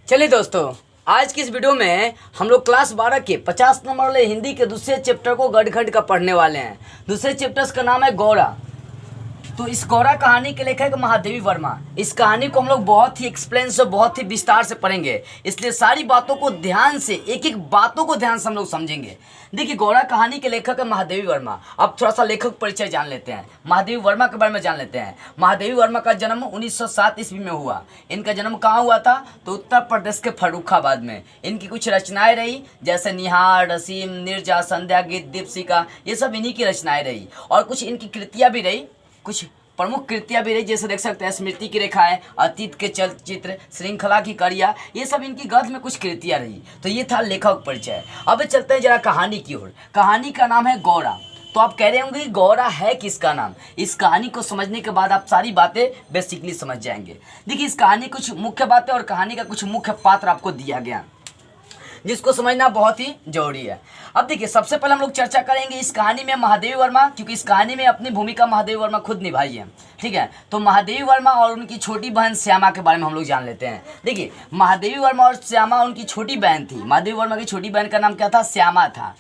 चलिए दोस्तों, आज की इस वीडियो में हम लोग क्लास 12 के 50 नंबर वाले हिंदी के दूसरे चैप्टर को गढ़ का पढ़ने वाले हैं। दूसरे चैप्टर का नाम है गौरा। तो इस गौरा कहानी के लेखक महादेवी वर्मा। इस कहानी को हम लोग बहुत ही एक्सप्लेन से, बहुत ही विस्तार से पढ़ेंगे, इसलिए सारी बातों को ध्यान से, एक एक बातों को ध्यान से हम लोग समझेंगे। देखिए, गौरा कहानी के लेखक है महादेवी वर्मा। अब थोड़ा सा लेखक परिचय जान लेते हैं, महादेवी वर्मा के बारे में जान लेते हैं। महादेवी वर्मा का जन्म 1907 ईस्वी में हुआ। इनका जन्म कहाँ हुआ था? तो उत्तर प्रदेश के फर्रुखाबाद में। इनकी कुछ रचनाएं रही, जैसे निहार, रसीम, निर्जा, संध्या गीत, दीपशिखा, ये सब इन्हीं की रचनाएं रही। और कुछ इनकी कृतियाँ भी रही, कुछ प्रमुख कृतियाँ भी रही, जैसे देख सकते हैं स्मृति की रेखाएं, अतीत के चलचित्र, श्रृंखला की कड़ियाँ, ये सब इनकी गद्य में कुछ कृतियाँ रही। तो ये था लेखक परिचय। अब चलते हैं जरा कहानी की ओर। कहानी का नाम है गौरा। तो आप कह रहे होंगे गौरा है किसका नाम? इस कहानी को समझने के बाद आप सारी बातें बेसिकली समझ जाएंगे। देखिए, इस कहानी कुछ मुख्य बातें और कहानी का कुछ मुख्य पात्र आपको दिया गया, जिसको समझना बहुत ही जरूरी है। अब देखिए, सबसे पहले हम लोग चर्चा करेंगे इस कहानी में महादेवी वर्मा, क्योंकि इस कहानी में अपनी भूमिका महादेवी वर्मा खुद निभाई है। ठीक है, तो महादेवी वर्मा और उनकी छोटी बहन श्यामा के बारे में हम लोग जान लेते हैं। देखिए, महादेवी वर्मा और श्यामा उनकी छोटी बहन थी। महादेवी वर्मा की छोटी बहन का नाम क्या था? श्यामा था।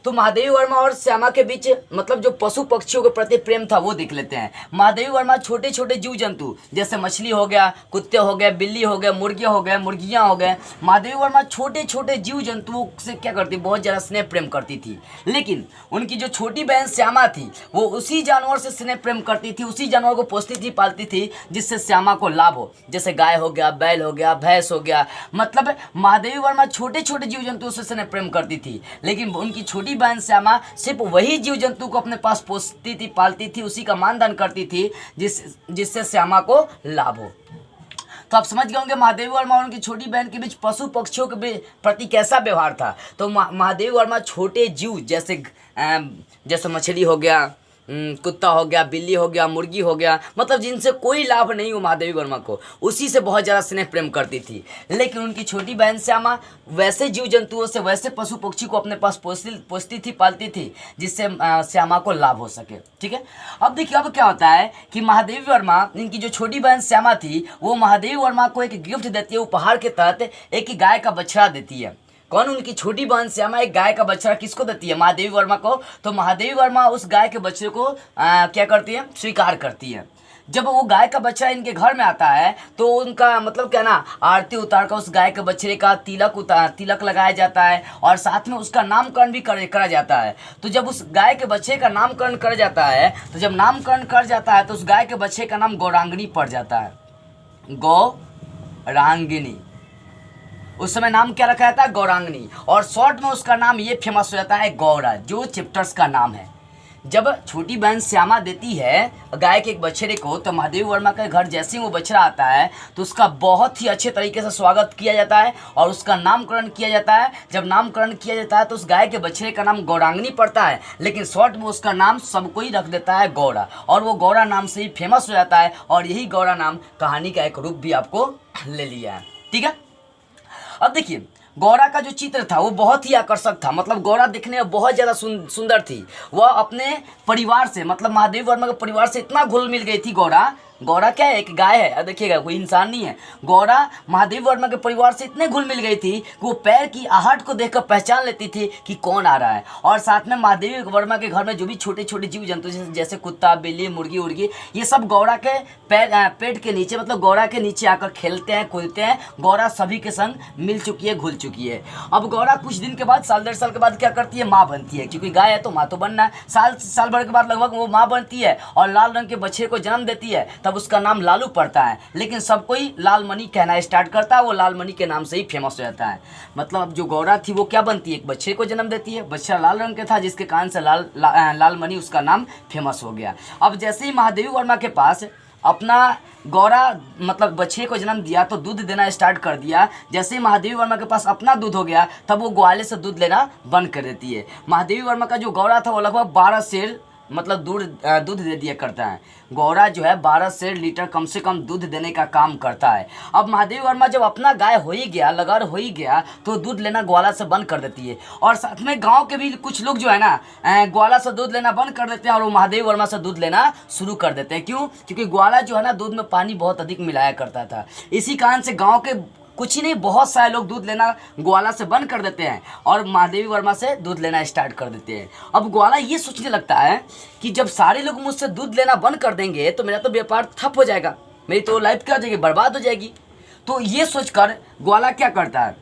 तो महादेवी वर्मा और श्यामा के बीच मतलब जो पशु पक्षियों के प्रति प्रेम था वो देख लेते हैं। महादेवी वर्मा छोटे छोटे जीव जंतु, जैसे मछली हो गया, कुत्ते हो गए, बिल्ली हो गए, मुर्गियाँ हो गए, मुर्गियाँ हो गए, महादेवी वर्मा छोटे छोटे जीव जंतुओं से क्या करती? बहुत ज़्यादा स्नेह प्रेम करती थी। लेकिन उनकी जो छोटी बहन श्यामा थी वो उसी जानवर से स्नेह प्रेम करती थी, उसी जानवर को पोसती थी, पालती थी, जिससे श्यामा को लाभ हो। जैसे गाय हो गया, बैल हो गया, भैंस हो गया। मतलब महादेवी वर्मा छोटे छोटे जीव जंतुओं से स्नेह प्रेम करती थी, लेकिन उनकी छोटी बहन श्यामा सिर्फ वही जीव जंतु को अपने पास पोसती थी, पालती थी, उसी का मानदान करती थी जिससे श्यामा को लाभ हो। तो आप समझ गए होंगे महादेवी वर्मा और उनकी छोटी बहन के बीच पशु पक्षियों के प्रति कैसा व्यवहार था। तो महादेवी वर्मा छोटे जीव जैसे मछली हो गया, कुत्ता हो गया, बिल्ली हो गया, मुर्गी हो गया, मतलब जिनसे कोई लाभ नहीं हो महादेवी वर्मा को, उसी से बहुत ज़्यादा स्नेह प्रेम करती थी। लेकिन उनकी छोटी बहन श्यामा वैसे जीव जंतुओं से, वैसे पशु पक्षी को अपने पास पोसती थी, पालती थी, जिससे श्यामा को लाभ हो सके। ठीक है, अब देखिए, अब क्या होता है कि महादेवी वर्मा, इनकी जो छोटी बहन श्यामा थी, वो महादेवी वर्मा को एक गिफ्ट देती है, उपहार के तहत एक गाय का बछड़ा देती है। कौन? उनकी छोटी बहन श्यामा एक गाय का बछड़ा किसको देती है? महादेवी वर्मा को। तो महादेवी वर्मा उस गाय के बछड़े को क्या करती है? स्वीकार करती है। जब वो गाय का बच्चा इनके घर में आता है तो उनका मतलब क्या ना, आरती उतार कर उस गाय के बछड़े का तिलक लगाया जाता है, और साथ में उसका नामकरण भी करा जाता है। तो जब उस गाय के बच्चे का नामकरण कर जाता है, तो जब नामकरण कर जाता है तो उस गाय के बच्चे का नाम गौरांगिनी पड़ जाता है। गौरांगिनी, उस समय नाम क्या रखा जाता है? गौरांगिनी। और शॉर्ट में उसका नाम ये फेमस हो जाता है गौरा, जो चैप्टर्स का नाम है। जब छोटी बहन श्यामा देती है गाय के एक बछड़े को, तो महादेवी वर्मा के घर जैसे ही वो बछड़ा आता है तो उसका बहुत ही अच्छे तरीके से स्वागत किया जाता है और उसका नामकरण किया जाता है। जब नामकरण किया जाता है तो उस गाय के बछड़े का नाम गौरांगिनी पड़ता है, लेकिन शॉर्ट में उसका नाम सबको ही रख देता है गौरा, और वो गौरा नाम से ही फेमस हो जाता है। और यही गौरा नाम कहानी का एक रूप भी आपको ले लिया है। ठीक है, अब देखिए, गौरा का जो चित्र था वो बहुत ही आकर्षक था। मतलब गौरा दिखने में बहुत ज़्यादा सुंदर थी। वह अपने परिवार से, मतलब महादेवी वर्मा के परिवार से इतना घुल मिल गई थी। गौरा क्या है? एक गाय है। देखिएगा, कोई इंसान नहीं है। गौरा महादेवी वर्मा के परिवार से इतने घुल मिल गई थी कि वो पैर की आहट को देखकर पहचान लेती थी कि कौन आ रहा है। और साथ में महादेवी वर्मा के घर में जो भी छोटे छोटे जीव जंतु जैसे कुत्ता, बिल्ली, मुर्गी उर्गी, ये सब गौरा के पेट के नीचे, मतलब गौरा के नीचे आकर खेलते हैं, कूदते हैं। गौरा सभी के संग मिल चुकी है, घुल चुकी है। अब गौरा कुछ दिन के बाद, साल 1.5 साल के बाद क्या करती है? माँ बनती है, क्योंकि गाय है तो माँ तो बनना है। साल भर के बाद लगभग वो माँ बनती है और लाल रंग के बच्चे को जन्म देती है। तब उसका नाम लालू पड़ता है, लेकिन सब कोई लालमणि कहना स्टार्ट करता है। वो लालमणि के नाम से ही फेमस हो जाता है। मतलब जो गौरा थी वो क्या बनती है? एक बच्चे को जन्म देती है। बच्चा लाल रंग का था, जिसके कारण से लालमणि उसका नाम फेमस हो गया। अब जैसे ही महादेवी वर्मा के पास अपना गौरा मतलब बच्चे को जन्म दिया तो दूध देना स्टार्ट कर दिया। जैसे ही महादेवी वर्मा के पास अपना दूध हो गया, तब वो ग्वाले से दूध लेना बंद कर देती है। महादेवी वर्मा का जो गौरा था वो लगभग 12 सेर मतलब दूध दे दिया करता है। गौरा जो है 12 सेर लीटर कम से कम दूध देने का काम करता है। अब महादेवी वर्मा जब अपना गाय हो ही गया, लगार हो ही गया, तो दूध लेना ग्वाला से बंद कर देती है। और साथ में गांव के भी कुछ लोग जो है ना ग्वाला से दूध लेना बंद कर देते हैं और वो महादेवी वर्मा से दूध लेना शुरू कर देते हैं। क्यों? क्योंकि ग्वाला जो है ना दूध में पानी बहुत अधिक मिलाया करता था। इसी कारण से गाँव के कुछ ही नहीं, बहुत सारे लोग दूध लेना ग्वाला से बंद कर देते हैं और महादेवी वर्मा से दूध लेना स्टार्ट कर देते हैं। अब ग्वाला ये सोचने लगता है कि जब सारे लोग मुझसे दूध लेना बंद कर देंगे तो मेरा तो व्यापार ठप हो जाएगा, मेरी तो लाइफ क्या हो जाएगी, बर्बाद हो जाएगी। तो ये सोचकर ग्वाला क्या करता है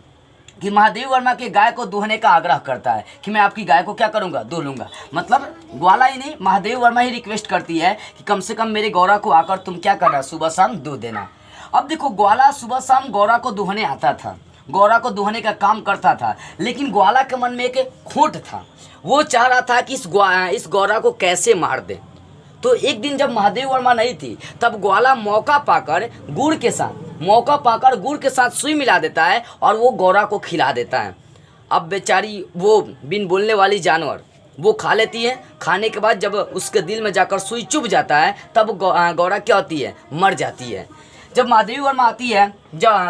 कि महादेवी वर्मा के गाय को दूहने का आग्रह करता है कि मैं आपकी गाय को क्या करूंगा, दूह लूंगा। मतलब ग्वाला ही नहीं, महादेवी वर्मा ही रिक्वेस्ट करती है कि कम से कम मेरे गौरा को आकर तुम क्या करना, सुबह शाम दूध देना। अब देखो, ग्वाला सुबह शाम गौरा को दूहने आता था, गौरा को दूहने का काम करता था, लेकिन ग्वाला के मन में एक खोट था। वो चाह रहा था कि इस गौरा को कैसे मार दे। तो एक दिन जब महादेवी वर्मा नहीं थी तब ग्वाला मौका पाकर गुड़ के साथ सुई मिला देता है और वो गौरा को खिला देता है। अब बेचारी वो बिन बोलने वाली जानवर वो खा लेती है। खाने के बाद जब उसके दिल में जाकर सुई चुभ जाता है तब गौरा क्या होती है, मर जाती है। जब महादेवी वर्मा आती है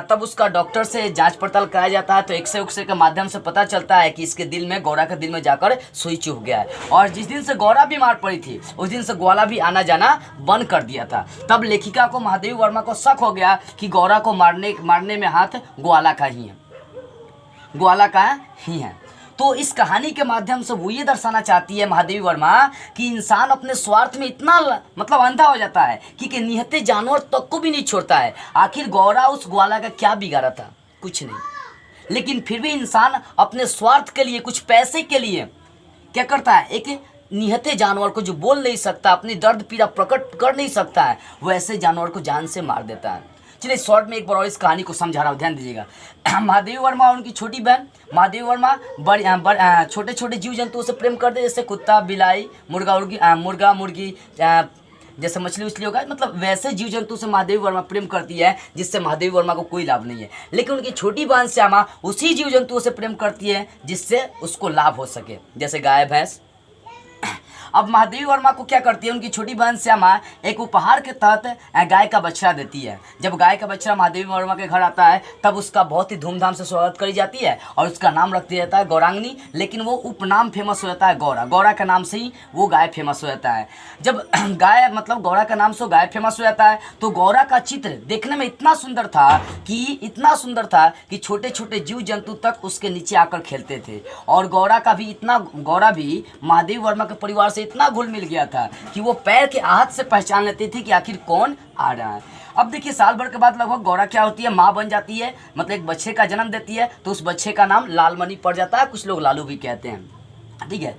तब उसका डॉक्टर से जांच पड़ताल कराया जाता है, तो एक्सरे उक्सरे के माध्यम से पता चलता है कि इसके दिल में, गौरा के दिल में जाकर सुई चुभ गया है। और जिस दिन से गौरा बीमार पड़ी थी उस दिन से ग्वाला भी आना जाना बंद कर दिया था। तब लेखिका को, महादेवी वर्मा को शक हो गया कि गौरा को मारने में हाथ ग्वाला का ही है। तो इस कहानी के माध्यम से वो ये दर्शाना चाहती है महादेवी वर्मा कि इंसान अपने स्वार्थ में इतना मतलब अंधा हो जाता है कि निहत्थे जानवर तक को भी नहीं छोड़ता है। आखिर गौरा उस ग्वाला का क्या बिगाड़ा था, कुछ नहीं, लेकिन फिर भी इंसान अपने स्वार्थ के लिए, कुछ पैसे के लिए क्या करता है, एक निहत्थे जानवर को जो बोल नहीं सकता, अपनी दर्द पीड़ा प्रकट कर नहीं सकता है, वो ऐसे जानवर को जान से मार देता है। चलिए शॉर्ट में एक बार और इस कहानी को समझा रहा हूँ, ध्यान दीजिएगा। महादेवी वर्मा और उनकी छोटी बहन महादेवी वर्मा छोटे छोटे जीव जंतुओं से प्रेम करते, जैसे कुत्ता, बिलाई, मुर्गा मुर्गी, जैसे मछली उछली होगा, मतलब वैसे जीव जंतु से महादेवी वर्मा प्रेम करती है जिससे महादेवी वर्मा को कोई लाभ नहीं है। लेकिन उनकी छोटी बहन श्यामा उसी जीव जंतुओं से प्रेम करती है जिससे उसको लाभ हो सके, जैसे गाय भैंस। अब महादेवी वर्मा को क्या करती है, उनकी छोटी बहन श्यामा एक उपहार के तहत गाय का बछड़ा देती है। जब गाय का बछड़ा महादेवी वर्मा के घर आता है तब उसका बहुत ही धूमधाम से स्वागत करी जाती है और उसका नाम रख दिया जाता है गौरांगनी। लेकिन वो उपनाम फेमस हो जाता है गौरा का नाम से ही वो गाय फेमस हो जाता है। जब गाय, मतलब गौरा का नाम से गाय फेमस हो जाता है तो गौरा का चित्र देखने में इतना सुंदर था कि छोटे छोटे जीव जंतु तक उसके नीचे आकर खेलते थे। और गौरा भी महादेवी वर्मा के परिवार इतना घुल मिल गया था कि वो पैर के आहट से पहचान लेती थी कि आखिर कौन आ रहा है। अब देखिए, साल भर के बाद लगभग गौरा क्या होती है, माँ बन जाती है, मतलब एक बच्चे का जन्म देती है। तो उस बच्चे का नाम लालमणि पड़ जाता है, कुछ लोग लालू भी कहते हैं, ठीक है।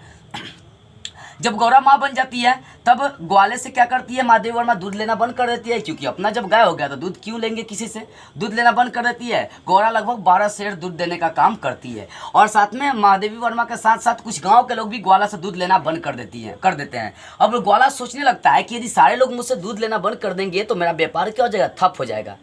जब गौरा माँ बन जाती है तब ग्वाले से क्या करती है, महादेवी वर्मा दूध लेना बंद कर देती है, क्योंकि अपना जब गाय हो गया तो दूध क्यों लेंगे किसी से, दूध लेना बंद कर देती है। गौरा लगभग 12 सेर दूध देने का काम करती है और साथ में महादेवी वर्मा के साथ साथ कुछ गांव के लोग भी ग्वाला से दूध लेना बंद कर देते हैं। अब ग्वाला सोचने लगता है कि यदि सारे लोग मुझसे दूध लेना बंद कर देंगे तो मेरा व्यापार क्या हो जाएगा, ठप हो जाएगा।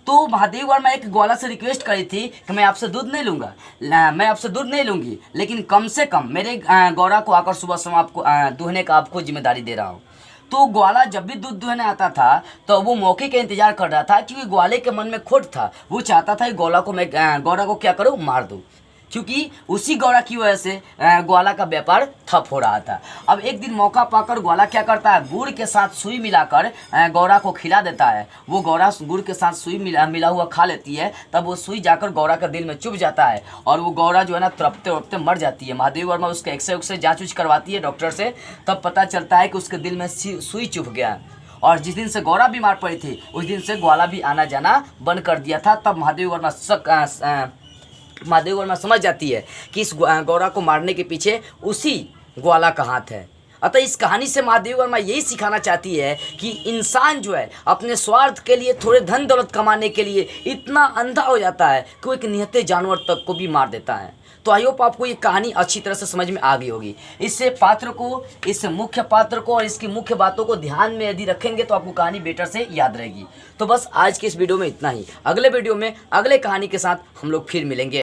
तो महादेवी वर्मा एक ग्वाला से रिक्वेस्ट करी थी कि मैं आपसे दूध नहीं लूँगी, लेकिन कम से कम मेरे गौरा को आकर सुबह शाम आपको दूहने का आपको जिम्मेदारी दे रहा हूँ। तो ग्वाला जब भी दूध दुहने आता था तो वो मौके का इंतजार कर रहा था, क्योंकि ग्वाले के मन में खोट था। वो चाहता था कि गौरा को क्या करूँ, मार दूँ, क्योंकि उसी गौरा की वजह से ग्वाला का व्यापार ठप हो रहा था। अब एक दिन मौका पाकर ग्वाला क्या करता है, गुड़ के साथ सुई मिलाकर गौरा को खिला देता है। वो गौरा गुड़ के साथ सुई मिला हुआ खा लेती है। तब वो सुई जाकर गौरा के दिल में चुभ जाता है और वो गौरा जो है ना तड़पते मर जाती है। महादेवी वर्मा उसके एक्सरे उक्सरे जाँच उच करवाती है डॉक्टर से, तब पता चलता है कि उसके दिल में सुई चुभ गया। और जिस दिन से गौरा बीमार पड़ी थी उस दिन से ग्वाला भी आना जाना बंद कर दिया था। तब महादेवी वर्मा समझ जाती है कि इस गौरा को मारने के पीछे उसी ग्वाला का हाथ है। अतः इस कहानी से महादेवी वर्मा यही सिखाना चाहती है कि इंसान जो है अपने स्वार्थ के लिए, थोड़े धन दौलत कमाने के लिए इतना अंधा हो जाता है कि वो एक निहत्थे जानवर तक को भी मार देता है। तो आई होप आपको ये कहानी अच्छी तरह से समझ में आ गई होगी। इस मुख्य पात्र को और इसकी मुख्य बातों को ध्यान में यदि रखेंगे तो आपको कहानी बेटर से याद रहेगी। तो बस आज के इस वीडियो में इतना ही। अगले वीडियो में अगले कहानी के साथ हम लोग फिर मिलेंगे।